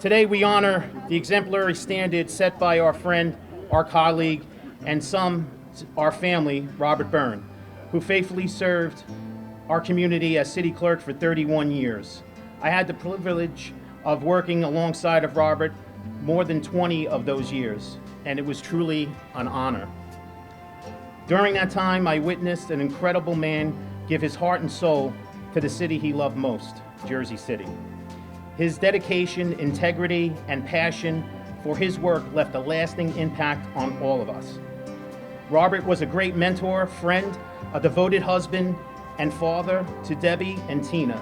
Today we honor the exemplary standard set by our friend, our colleague, and our family, Robert Byrne, who faithfully served our community as city clerk for 31 years. I had the privilege of working alongside of Robert more than 20 of those years, and it was truly an honor. During that time, I witnessed an incredible man give his heart and soul to the city he loved most, Jersey City. His dedication, integrity, and passion for his work left a lasting impact on all of us. Robert was a great mentor, friend, a devoted husband, and father to Debbie and Tina.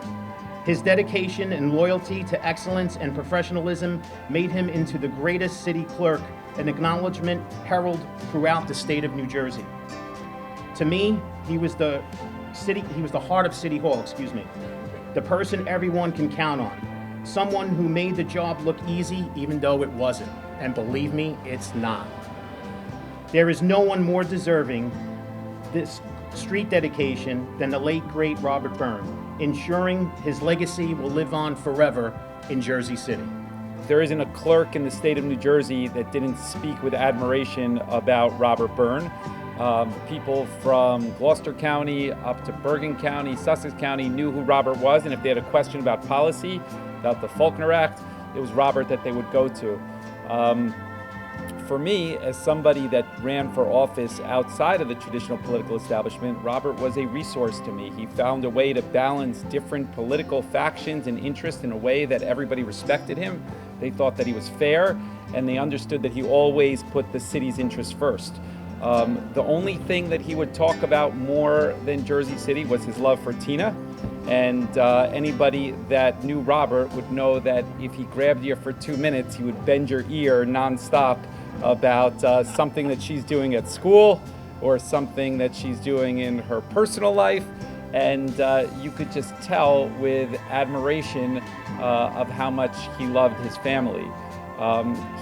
His dedication and loyalty to excellence and professionalism made him into the greatest city clerk, an acknowledgement heralded throughout the state of New Jersey. To me, he was the heart of City Hall, the person everyone can count on, someone who made the job look easy even though it wasn't, and believe me, it's not. There is no one more deserving this street dedication than the late, great Robert Byrne, ensuring his legacy will live on forever in Jersey City. There isn't a clerk in the state of New Jersey that didn't speak with admiration about Robert Byrne. People from Gloucester County up to Bergen County, Sussex County knew who Robert was, and if they had a question about policy, about the Faulkner Act, it was Robert that they would go to. For me, as somebody that ran for office outside of the traditional political establishment, Robert was a resource to me. He found a way to balance different political factions and interests in a way that everybody respected him. They thought that he was fair, and they understood that he always put the city's interests first. The only thing that he would talk about more than Jersey City was his love for Tina. And anybody that knew Robert would know that if he grabbed you for 2 minutes, he would bend your ear nonstop about something that she's doing at school or something that she's doing in her personal life. And you could just tell with admiration of how much he loved his family.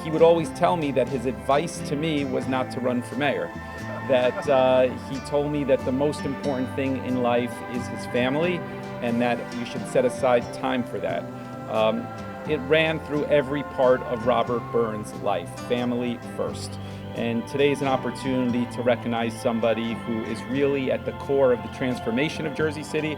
He would always tell me that his advice to me was not to run for mayor. That he told me that the most important thing in life is his family, and that you should set aside time for that. It ran through every part of Robert Byrne's life, family first. And today is an opportunity to recognize somebody who is really at the core of the transformation of Jersey City,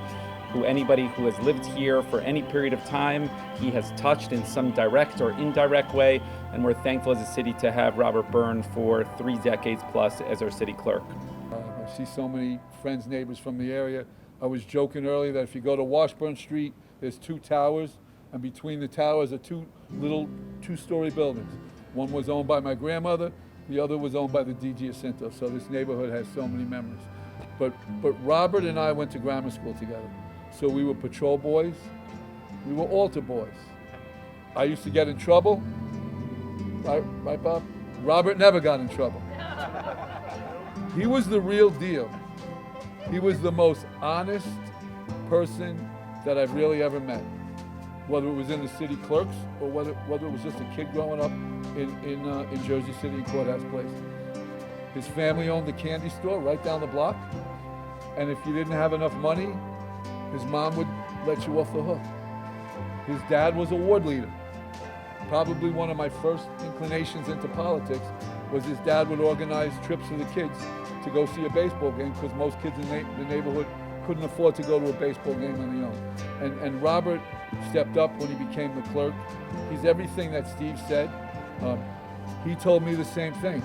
who anybody who has lived here for any period of time, he has touched in some direct or indirect way, and we're thankful as a city to have Robert Byrne for 3 decades plus as our city clerk. I see so many friends, neighbors from the area. I was joking earlier that if you go to Washburn Street, there's 2 towers, and between the towers are 2 little 2-story buildings. One was owned by my grandmother, the other was owned by the D.G. Jacinto, so this neighborhood has so many memories. But Robert and I went to grammar school together. So we were patrol boys, we were altar boys. I used to get in trouble, right Bob? Robert never got in trouble. He was the real deal. He was the most honest person that I've really ever met. Whether it was in the city clerks or whether it was just a kid growing up in Jersey City in Courthouse Place. His family owned a candy store right down the block, and if you didn't have enough money, his mom would let you off the hook. His dad was a ward leader. Probably one of my first inclinations into politics was his dad would organize trips for the kids to go see a baseball game because most kids in the neighborhood couldn't afford to go to a baseball game on their own. And Robert stepped up when he became the clerk. He's everything that Steve said. He told me the same thing.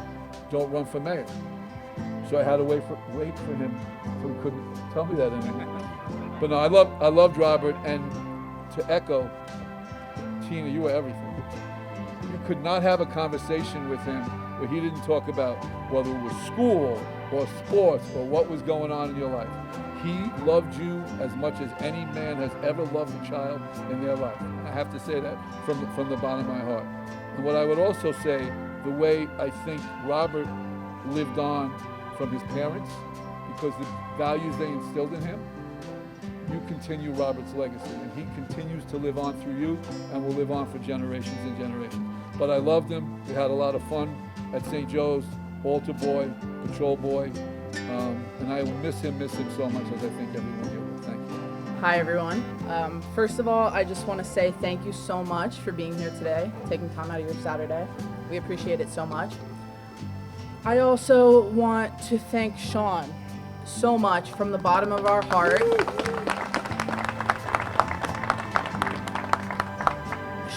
Don't run for mayor. So I had to wait for him, so he couldn't tell me that anymore. But no, I loved Robert, and to echo, Tina, you were everything. You could not have a conversation with him where he didn't talk about whether it was school or sports or what was going on in your life. He loved you as much as any man has ever loved a child in their life. I have to say that from the bottom of my heart. And what I would also say, the way I think Robert lived on from his parents, because the values they instilled in him, you continue Robert's legacy, and he continues to live on through you and will live on for generations and generations. But I loved him. We had a lot of fun at St. Joe's, altar boy, patrol boy, and I will miss him so much, as I think everyone here will. Thank you. Hi everyone. First of all, I just want to say thank you so much for being here today, taking time out of your Saturday. We appreciate it so much. I also want to thank Sean so much from the bottom of our heart.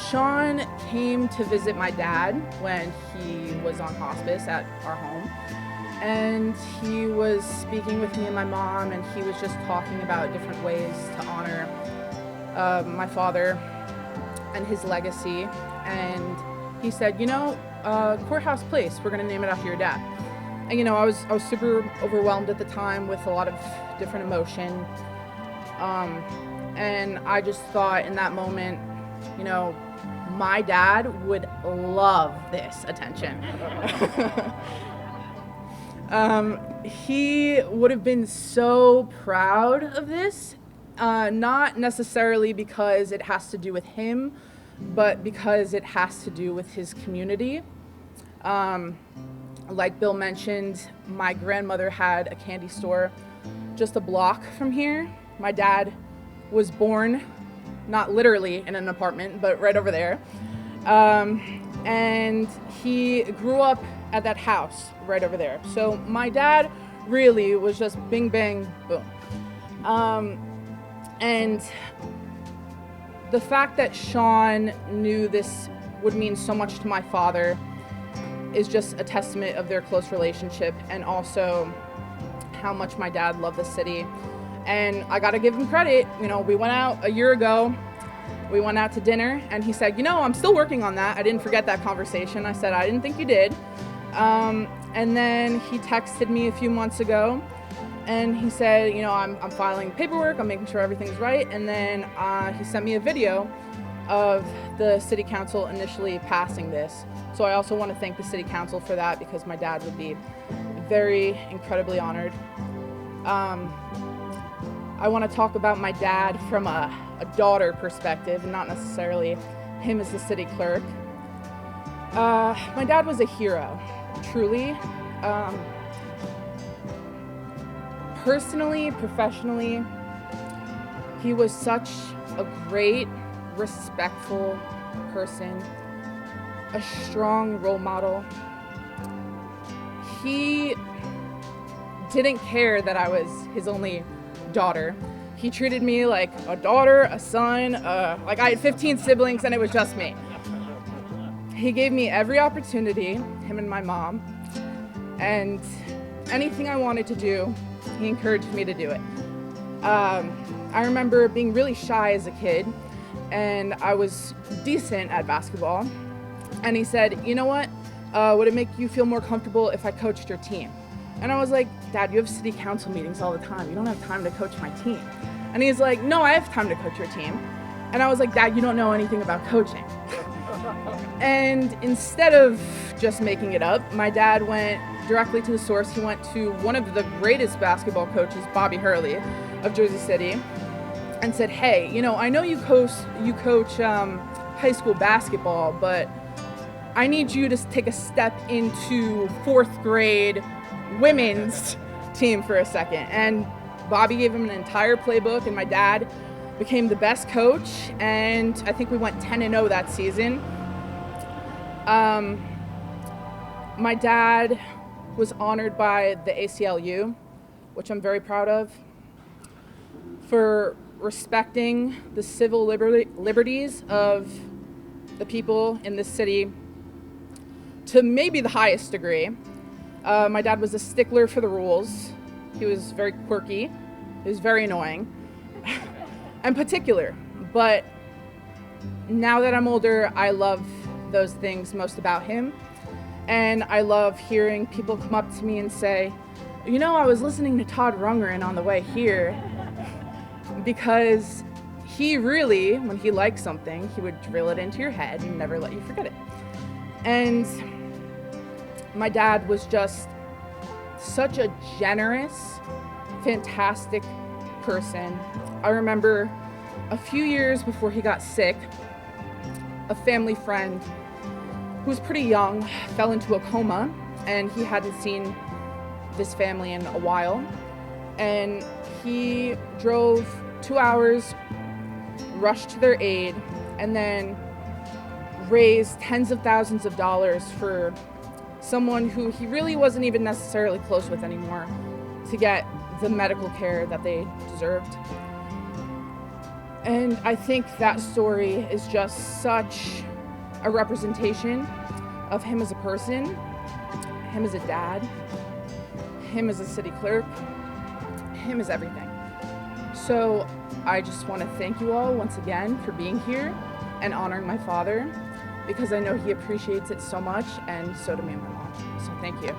Sean came to visit my dad when he was on hospice at our home. And he was speaking with me and my mom, and he was just talking about different ways to honor my father and his legacy. And he said, Courthouse Place, we're gonna name it after your dad. And I was super overwhelmed at the time with a lot of different emotion. And I just thought in that moment, my dad would love this attention. He would have been so proud of this, not necessarily because it has to do with him, but because it has to do with his community. Like Bill mentioned, my grandmother had a candy store just a block from here. My dad was born, not literally in an apartment, but right over there. And he grew up at that house right over there. So my dad really was just bing, bang, boom. And the fact that Sean knew this would mean so much to my father is just a testament of their close relationship, and also how much my dad loved the city. And I gotta give him credit. We went out a year ago. We went out to dinner, and he said, I'm still working on that. I didn't forget that conversation. I said, I didn't think you did. And then he texted me a few months ago, and he said, I'm filing paperwork, I'm making sure everything's right. And then he sent me a video of the city council initially passing this. So I also want to thank the city council for that, because my dad would be very incredibly honored. I want to talk about my dad from a daughter perspective, and not necessarily him as the city clerk. My dad was a hero, truly. Personally, professionally, he was such a great, respectful person, a strong role model. He didn't care that I was his only daughter. He treated me like a daughter, a son, like I had 15 siblings and it was just me. He gave me every opportunity, him and my mom, and anything I wanted to do, he encouraged me to do it. I remember being really shy as a kid, and I was decent at basketball, and he said, you know what, would it make you feel more comfortable if I coached your team? And I was like, Dad, you have city council meetings all the time. You don't have time to coach my team. And he's like, no, I have time to coach your team. And I was like, Dad, you don't know anything about coaching. And instead of just making it up, my dad went directly to the source. He went to one of the greatest basketball coaches, Bobby Hurley of Jersey City, and said, hey, I know you coach high school basketball, but I need you to take a step into 4th grade women's team for a second. And Bobby gave him an entire playbook, and my dad became the best coach, and I think we went 10-0 that season. My dad was honored by the ACLU, which I'm very proud of, for respecting the civil liberties of the people in this city to maybe the highest degree. My dad was a stickler for the rules. He was very quirky. He was very annoying and particular. But now that I'm older, I love those things most about him. And I love hearing people come up to me and say, I was listening to Todd Rundgren on the way here, because he really, when he liked something, he would drill it into your head and never let you forget it. And my dad was just such a generous, fantastic person. I remember a few years before he got sick, a family friend who was pretty young fell into a coma, and he hadn't seen this family in a while. And he drove 2 hours, rush to their aid, and then raise tens of thousands of dollars for someone who he really wasn't even necessarily close with anymore to get the medical care that they deserved. And I think that story is just such a representation of him as a person, him as a dad, him as a city clerk, him as everything. So I just want to thank you all once again for being here and honoring my father, because I know he appreciates it so much, and so do me and my mom. So thank you.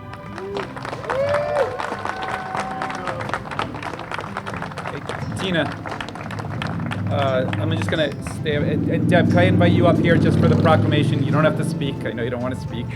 Hey, Tina, I'm just going to stay. And Deb, can I invite you up here just for the proclamation? You don't have to speak. I know you don't want to speak.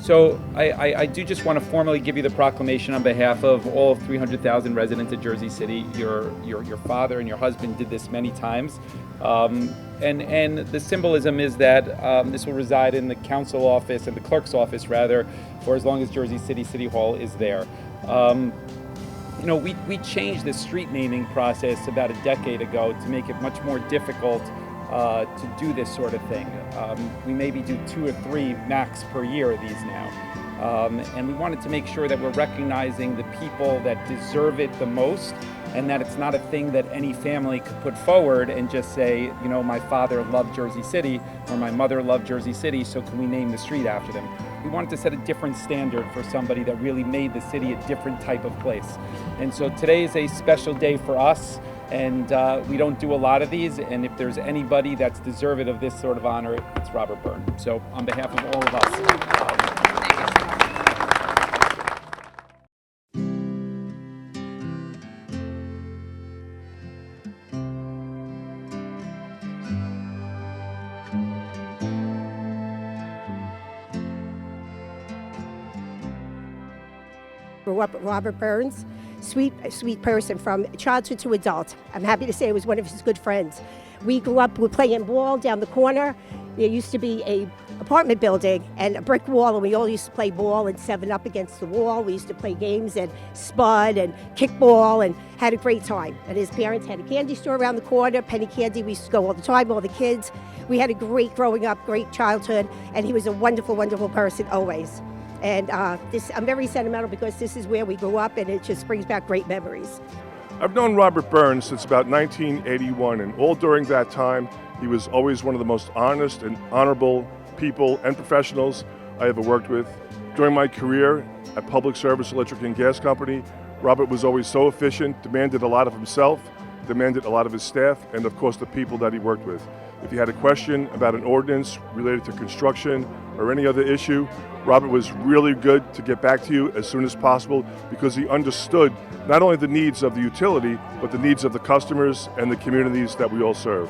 So I do just want to formally give you the proclamation on behalf of all 300,000 residents of Jersey City. Your father and your husband did this many times. And the symbolism is that this will reside in the council office and the clerk's office, rather, for as long as Jersey City Hall is there. You know, we changed the street naming process about a decade ago to make it much more difficult to do this sort of thing. We maybe do 2 or 3 max per year of these now. And we wanted to make sure that we're recognizing the people that deserve it the most, and that it's not a thing that any family could put forward and just say, you know, my father loved Jersey City or my mother loved Jersey City, so can we name the street after them? We wanted to set a different standard for somebody that really made the city a different type of place. And so today is a special day for us, and we don't do a lot of these, and if there's anybody that's deserving of this sort of honor, it's Robert Byrne. So on behalf of all of us, grew up with Robert Byrne, sweet person from childhood to adult. I'm happy to say I was one of his good friends. We grew up, we were playing ball down the corner. There used to be a apartment building and a brick wall, and we all used to play ball and 7-up against the wall. We used to play games and spud and kickball and had a great time. And his parents had a candy store around the corner, penny candy. We used to go all the time, all the kids. We had a great growing up, great childhood, and he was a wonderful, wonderful person always. And I'm very sentimental because this is where we grew up, and it just brings back great memories. I've known Robert Byrne since about 1981, and all during that time, he was always one of the most honest and honorable people and professionals I ever worked with. During my career at Public Service Electric and Gas Company, Robert was always so efficient, demanded a lot of himself, demanded a lot of his staff, and of course the people that he worked with. If you had a question about an ordinance related to construction or any other issue, Robert was really good to get back to you as soon as possible because he understood not only the needs of the utility, but the needs of the customers and the communities that we all serve.